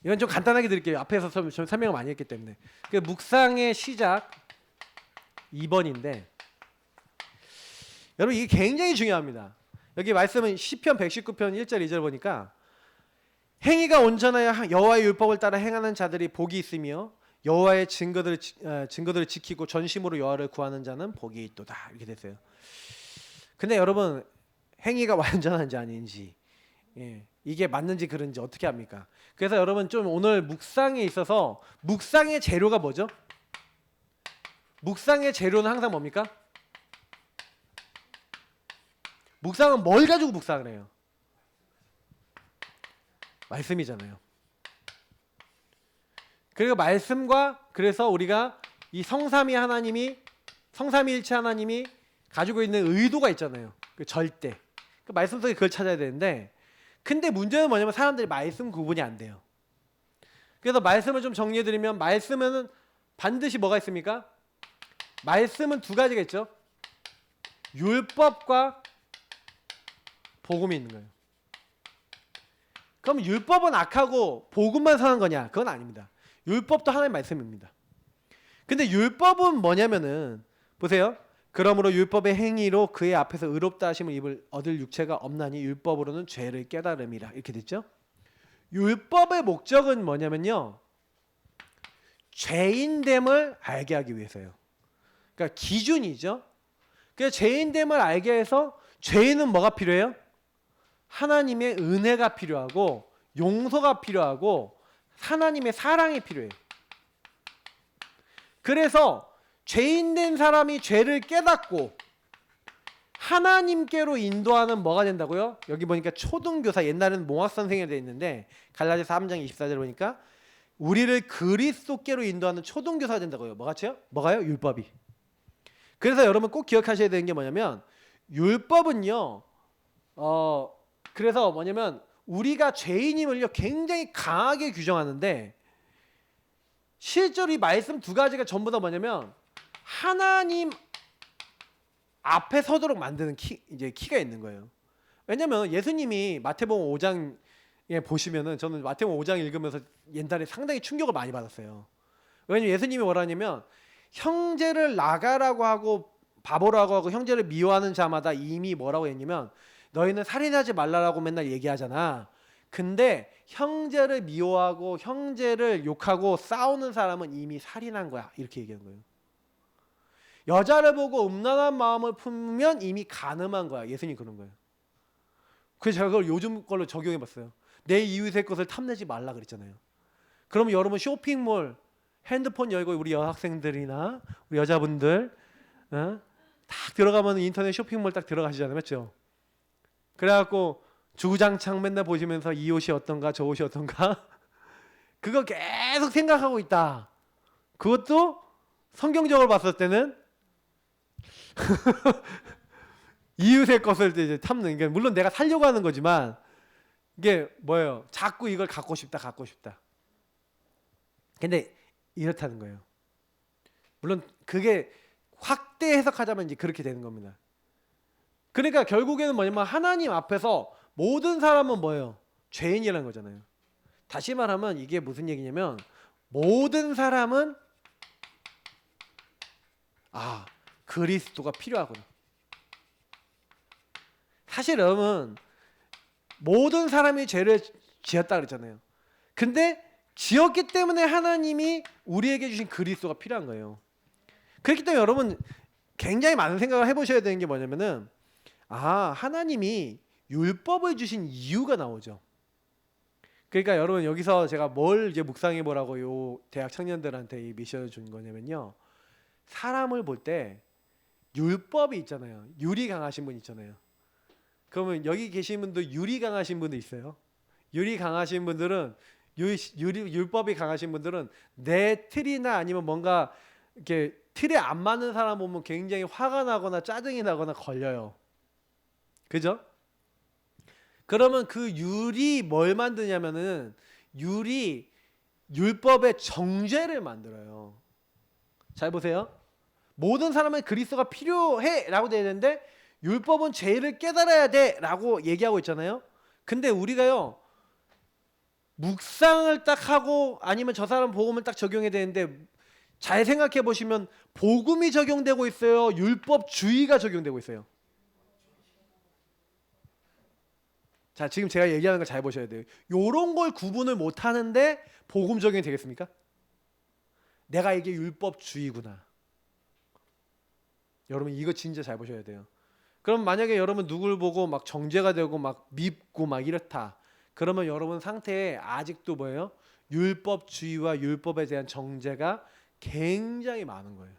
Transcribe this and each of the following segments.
이건 좀 간단하게 드릴게요. 앞에서 좀 설명을 많이 했기 때문에. 그 묵상의 시작 2번인데 여러분 이게 굉장히 중요합니다. 여기 말씀은 시편 119편 1절 2절 보니까 행위가 온전하여 여호와의 율법을 따라 행하는 자들이 복이 있으며 여호와의 증거들을 지키고 전심으로 여호와를 구하는 자는 복이 있도다. 이렇게 됐어요. 근데 여러분 행위가 완전한지 아닌지 이게 맞는지 그런지 어떻게 합니까? 그래서 여러분 좀 오늘 묵상에 있어서 묵상의 재료가 뭐죠? 묵상의 재료는 항상 뭡니까? 묵상은 뭘 가지고 묵상을 해요? 말씀이잖아요. 그리고 말씀과 그래서 우리가 이 성삼위일체 하나님이 가지고 있는 의도가 있잖아요. 그 절대. 그 말씀 속에 그걸 찾아야 되는데 근데 문제는 뭐냐면 사람들이 말씀 구분이 안 돼요. 그래서 말씀을 좀 정리해드리면 말씀은 반드시 뭐가 있습니까? 말씀은 두 가지가 있죠. 율법과 복음이 있는 거예요. 그럼 율법은 악하고 복음만 사는 거냐? 그건 아닙니다. 율법도 하나의 말씀입니다. 근데 율법은 뭐냐면은 보세요. 그러므로 율법의 행위로 그의 앞에서 의롭다 하심을 입을 얻을 육체가 없나니 율법으로는 죄를 깨달음이라. 이렇게 됐죠? 율법의 목적은 뭐냐면요. 죄인됨을 알게 하기 위해서요. 그러니까 기준이죠. 그래서 죄인됨을 알게 해서 죄인은 뭐가 필요해요? 하나님의 은혜가 필요하고 용서가 필요하고 하나님의 사랑이 필요해요. 그래서 죄인된 사람이 죄를 깨닫고 하나님께로 인도하는 뭐가 된다고요? 여기 보니까 초등교사, 옛날에는 몽학선생이 되어 있는데 갈라디아서 3장 24절 보니까 우리를 그리스도께로 인도하는 초등교사가 된다고요. 뭐가요? 율법이. 그래서 여러분 꼭 기억하셔야 되는 게 뭐냐면 율법은요. 그래서 뭐냐면 우리가 죄인임을요 굉장히 강하게 규정하는데 실제로 이 말씀 두 가지가 전부 다 뭐냐면 하나님 앞에 서도록 만드는 키가 있는 거예요. 왜냐면 예수님이 마태복음 5장에 보시면은 저는 마태복음 5장 읽으면서 옛날에 상당히 충격을 많이 받았어요. 왜냐면 예수님이 뭐라 하냐면 형제를 나가라고 하고 바보라고 하고 형제를 미워하는 자마다 이미 뭐라고 했냐면 너희는 살인하지 말라라고 맨날 얘기하잖아. 근데 형제를 미워하고 형제를 욕하고 싸우는 사람은 이미 살인한 거야. 이렇게 얘기하는 거예요. 여자를 보고 음란한 마음을 품으면 이미 간음한 거야. 예수님 그런 거예요. 그래서 제가 그걸 요즘 걸로 적용해 봤어요. 내 이웃의 것을 탐내지 말라 그랬잖아요. 그러면 여러분 쇼핑몰 핸드폰 열고 우리 여학생들이나 우리 여자분들 딱 들어가면 인터넷 쇼핑몰 딱 들어가시잖아요. 맞죠? 그래갖고 주구장창 맨날 보시면서 이 옷이 어떤가 저 옷이 어떤가 그거 계속 생각하고 있다. 그것도 성경적으로 봤을 때는 이웃의 것을 이제 탐는 게 물론 내가 살려고 하는 거지만 이게 뭐예요? 자꾸 이걸 갖고 싶다. 근데 이렇다는 거예요. 물론 그게 확대 해석하자면 이제 그렇게 되는 겁니다. 그러니까 결국에는 뭐냐면 하나님 앞에서 모든 사람은 뭐예요? 죄인이라는 거잖아요. 다시 말하면 이게 무슨 얘기냐면 모든 사람은 그리스도가 필요하구나. 사실 여러분 모든 사람이 죄를 지었다 그랬잖아요. 근데 지었기 때문에 하나님이 우리에게 주신 그리스도가 필요한 거예요. 그렇기 때문에 여러분 굉장히 많은 생각을 해보셔야 되는 게 뭐냐면은 하나님이 율법을 주신 이유가 나오죠. 그러니까 여러분 여기서 제가 뭘 이제 묵상해 보라고 요 대학 청년들한테 이 미션을 준 거냐면요. 사람을 볼 때 율법이 있잖아요. 율이 강하신 분 있잖아요. 그러면 여기 계신 분도 율이 강하신 분도 있어요. 율이 강하신 분들은 율법이 강하신 분들은 내 틀이나 아니면 뭔가 이렇게 틀에 안 맞는 사람 보면 굉장히 화가 나거나 짜증이 나거나 걸려요. 그죠? 그러면 그 율이 뭘 만드냐면은 율이 율법의 정죄를 만들어요. 잘 보세요. 모든 사람은 그리스도가 필요해 라고 되어 있는데 율법은 죄를 깨달아야 돼 라고 얘기하고 있잖아요. 근데 우리가요 묵상을 딱 하고 아니면 저 사람 복음을 딱 적용해야 되는데 잘 생각해 보시면 복음이 적용되고 있어요. 율법주의가 적용되고 있어요. 자, 지금 제가 얘기하는 걸 잘 보셔야 돼요. 요런 걸 구분을 못 하는데 복음 적용이 되겠습니까? 내가 이게 율법주의구나. 여러분 이거 진짜 잘 보셔야 돼요. 그럼 만약에 여러분 누굴 보고 막 정죄가 되고 막 밉고 막 이렇다. 그러면 여러분 상태에 아직도 뭐예요? 율법주의와 율법에 대한 정죄가 굉장히 많은 거예요.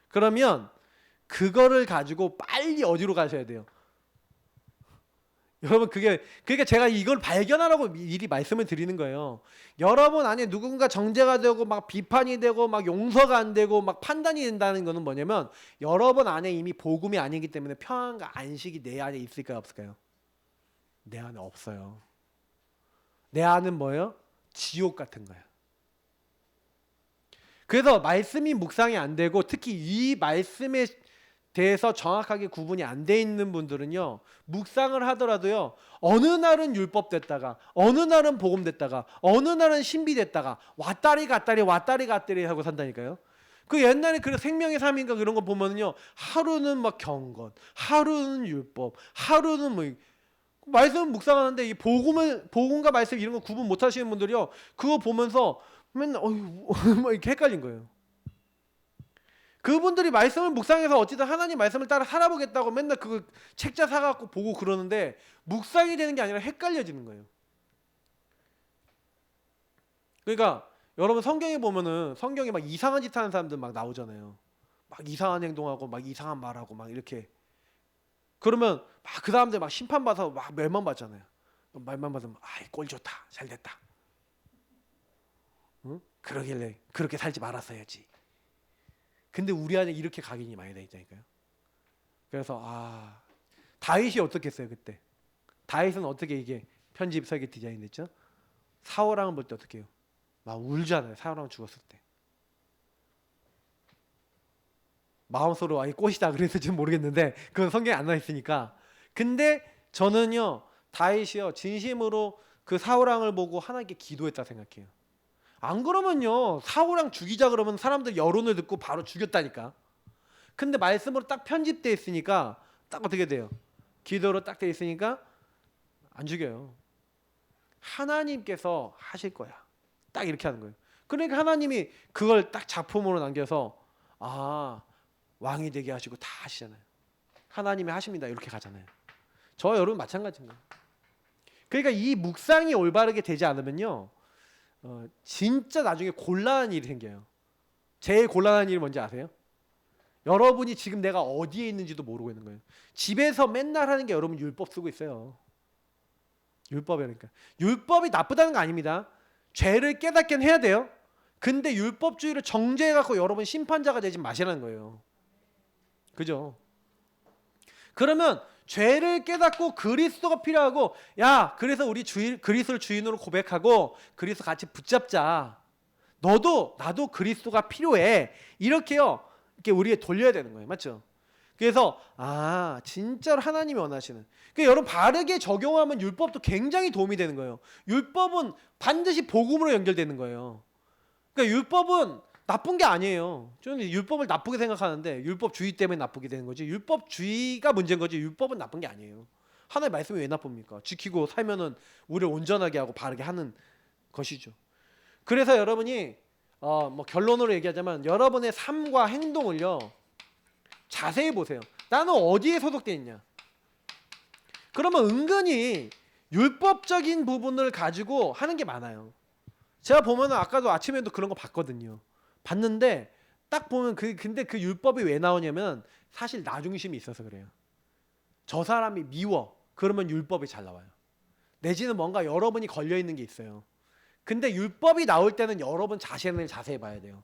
그러면 그거를 가지고 빨리 어디로 가셔야 돼요? 여러분 그러니까 제가 이걸 발견하라고 미리 말씀을 드리는 거예요. 여러분 안에 누군가 정죄가 되고 막 비판이 되고 막 용서가 안 되고 막 판단이 된다는 거는 뭐냐면 여러분 안에 이미 복음이 아니기 때문에 평안과 안식이 내 안에 있을까요, 없을까요? 내 안에 없어요. 내 안은 뭐예요? 지옥 같은 거예요. 그래서 말씀이 묵상이 안 되고 특히 이 말씀에 대해서 정확하게 구분이 안 돼 있는 분들은요, 묵상을 하더라도요, 어느 날은 율법 됐다가 어느 날은 복음 됐다가 어느 날은 신비 됐다가 왔다리 갔다리 하고 산다니까요. 그 옛날에 그 생명의 삶인가 그런 거 보면요, 하루는 막 경건, 하루는 율법, 하루는 뭐 말씀 묵상하는데 이 복음과 말씀 이런 거 구분 못 하시는 분들이요, 그거 보면서 맨날 뭐 이렇게 헷갈린 거예요. 그분들이 말씀을 묵상해서 어찌든 하나님 말씀을 따라 살아보겠다고 맨날 그 책자 사갖고 보고 그러는데 묵상이 되는 게 아니라 헷갈려지는 거예요. 그러니까 여러분 성경에 보면은 성경에 막 이상한 짓 하는 사람들 막 나오잖아요. 막 이상한 행동하고 막 이상한 말하고 막 이렇게. 그러면 막 그 사람들 막 심판받아서 막 멸망받잖아요. 말만 받으면 아이 꼴 좋다, 잘 됐다. 응? 그러길래 그렇게 살지 말았어야지. 근데 우리 안에 이렇게 각인이 많이 돼 있다니까요. 그래서 다윗이 어떻게 했어요 그때? 다윗은 어떻게 이게 편집 설계 디자인 됐죠? 사울왕을 볼 때 어떻게 해요? 막 울잖아요. 사울왕 죽었을 때. 마음속으로 이 꽃이다 그랬을지 모르겠는데 그건 성경에 안 나와 있으니까. 근데 저는요 다윗이요 진심으로 그 사울왕을 보고 하나님께 기도했다 생각해요. 안 그러면요 사울왕 죽이자 그러면 사람들 여론을 듣고 바로 죽였다니까. 근데 말씀으로 딱 편집돼 있으니까 딱 어떻게 돼요? 기도로 딱 돼 있으니까 안 죽여요. 하나님께서 하실 거야. 딱 이렇게 하는 거예요. 그러니까 하나님이 그걸 딱 작품으로 남겨서 왕이 되게 하시고 다 하시잖아요. 하나님이 하십니다. 이렇게 가잖아요. 저 여러분 마찬가지인 거예요. 그러니까 이 묵상이 올바르게 되지 않으면요, 진짜 나중에 곤란한 일이 생겨요. 제일 곤란한 일이 뭔지 아세요? 여러분이 지금 내가 어디에 있는지도 모르고 있는 거예요. 집에서 맨날 하는 게 여러분 율법 쓰고 있어요. 율법이니까. 율법이 나쁘다는 거 아닙니다. 죄를 깨닫긴 해야 돼요. 근데 율법주의를 정죄해갖고 여러분 심판자가 되지 마시라는 거예요. 그죠? 그러면 죄를 깨닫고 그리스도가 필요하고, 야 그래서 우리 그리스도를 주인으로 고백하고 그리스도 같이 붙잡자. 너도 나도 그리스도가 필요해. 이렇게요. 이렇게 우리에 돌려야 되는 거예요. 맞죠? 그래서 진짜로 하나님이 원하시는. 그러니까 여러분 바르게 적용하면 율법도 굉장히 도움이 되는 거예요. 율법은 반드시 복음으로 연결되는 거예요. 그러니까 율법은 나쁜 게 아니에요. 저는 율법을 나쁘게 생각하는데 율법주의 때문에 나쁘게 되는 거지. 율법주의가 문제인 거지. 율법은 나쁜 게 아니에요. 하나님의 말씀이 왜 나쁩니까? 지키고 살면은 우리를 온전하게 하고 바르게 하는 것이죠. 그래서 여러분이 뭐 결론으로 얘기하자면 여러분의 삶과 행동을요 자세히 보세요. 나는 어디에 소속되어 있냐? 그러면 은근히 율법적인 부분을 가지고 하는 게 많아요. 제가 보면은 아까도 아침에도 그런 거 봤거든요. 봤는데 딱 보면 근데 그 율법이 왜 나오냐면 사실 나 중심이 있어서 그래요. 저 사람이 미워. 그러면 율법이 잘 나와요. 내지는 뭔가 여러분이 걸려 있는 게 있어요. 근데 율법이 나올 때는 여러분 자신을 자세히 봐야 돼요.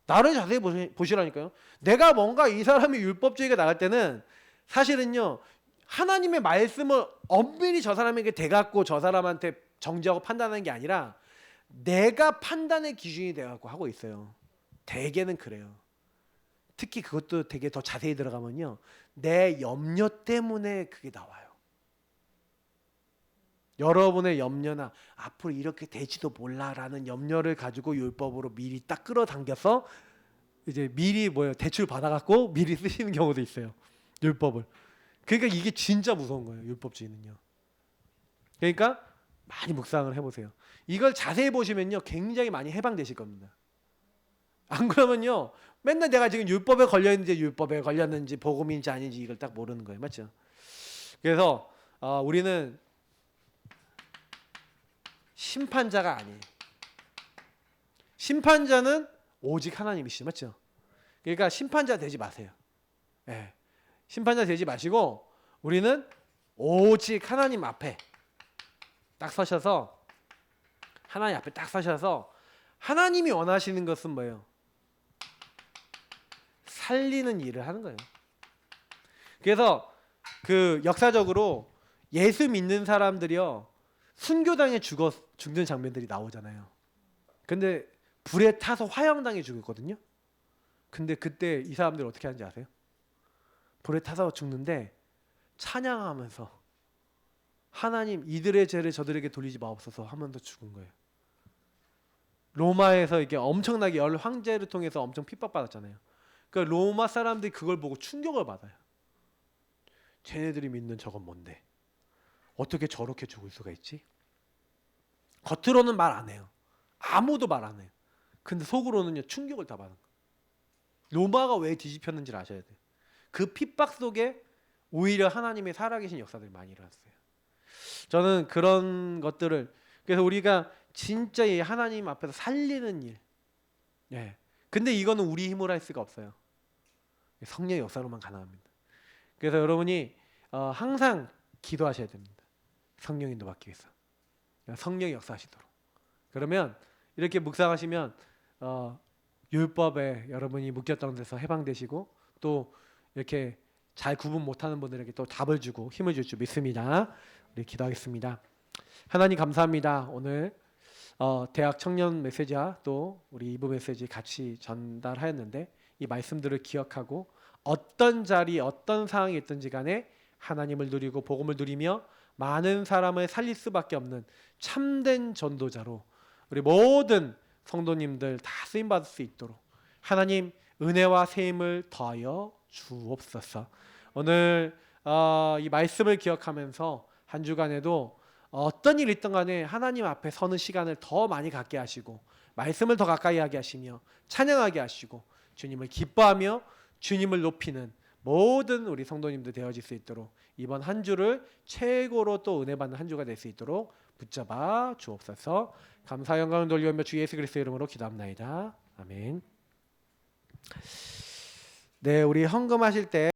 나를 자세히 보시라니까요. 내가 뭔가 이 사람이 율법주의가 나갈 때는 사실은요 하나님의 말씀을 엄밀히 저 사람에게 대갖고 저 사람한테 정죄하고 판단하는 게 아니라 내가 판단의 기준이 돼갖고 하고 있어요. 대개는 그래요. 특히 그것도 되게 더 자세히 들어가면요 내 염려 때문에 그게 나와요. 여러분의 염려나 앞으로 이렇게 될지도 몰라라는 염려를 가지고 율법으로 미리 딱 끌어당겨서 이제 미리 대출 받아갖고 미리 쓰시는 경우도 있어요. 율법을. 그러니까 이게 진짜 무서운 거예요. 율법주의는요. 그러니까 많이 묵상을 해보세요. 이걸 자세히 보시면요, 굉장히 많이 해방되실 겁니다. 안 그러면요, 맨날 내가 지금 율법에 걸려있는지 율법에 걸렸는지 복음인지 아닌지 이걸 딱 모르는 거예요. 맞죠? 그래서 우리는 심판자가 아니에요. 심판자는 오직 하나님이시죠. 맞죠? 그러니까 심판자 되지 마세요. 네. 심판자 되지 마시고 우리는 오직 하나님 앞에 딱 서셔서 하나님 앞에 딱 서셔서 하나님이 원하시는 것은 뭐예요? 살리는 일을 하는 거예요. 그래서 그 역사적으로 예수 믿는 사람들이요, 순교당해 죽는 장면들이 나오잖아요. 근데 불에 타서 화형당해 죽었거든요. 근데 그때 이 사람들 어떻게 하는지 아세요? 불에 타서 죽는데 찬양하면서 하나님 이들의 죄를 저들에게 돌리지 마옵소서 하면서 죽은 거예요. 로마에서 이게 엄청나게 열 황제를 통해서 엄청 핍박받았잖아요. 그러니까 로마 사람들이 그걸 보고 충격을 받아요. 쟤네들이 믿는 저건 뭔데? 어떻게 저렇게 죽을 수가 있지? 겉으로는 말 안 해요. 아무도 말 안 해요. 근데 속으로는요, 충격을 다 받은 거예요. 로마가 왜 뒤집혔는지를 아셔야 돼요. 그 핍박 속에 오히려 하나님의 살아계신 역사들이 많이 일어났어요. 저는 그런 것들을, 그래서 우리가 진짜 이 하나님 앞에서 살리는 일, 예. 근데 이거는 우리 힘으로 할 수가 없어요. 성령의 역사로만 가능합니다. 그래서 여러분이 항상 기도하셔야 됩니다. 성령 인도 받기 위해서. 성령이 역사하시도록. 그러면 이렇게 묵상하시면 율법에 여러분이 묶였던 데서 해방되시고, 또 이렇게 잘 구분 못하는 분들에게 또 답을 주고 힘을 줄 줄 믿습니다. 우리 기도하겠습니다. 하나님 감사합니다. 오늘 대학 청년 메시지와 또 우리 2부 메시지 같이 전달하였는데, 이 말씀들을 기억하고 어떤 자리 어떤 상황이 있든지 간에 하나님을 누리고 복음을 누리며 많은 사람을 살릴 수밖에 없는 참된 전도자로 우리 모든 성도님들 다 쓰임받을 수 있도록 하나님 은혜와 세임을 더하여 주옵소서. 오늘 이 말씀을 기억하면서 한 주간에도 어떤 일이 있든 간에 하나님 앞에 서는 시간을 더 많이 갖게 하시고 말씀을 더 가까이 하게 하시며 찬양하게 하시고 주님을 기뻐하며 주님을 높이는 모든 우리 성도님들 되어질 수 있도록 이번 한 주를 최고로 또 은혜 받는 한 주가 될 수 있도록 붙잡아 주옵소서. 감사 영광을 돌리며 주 예수 그리스도의 이름으로 기도합나이다. 아멘. 네, 우리 헌금하실 때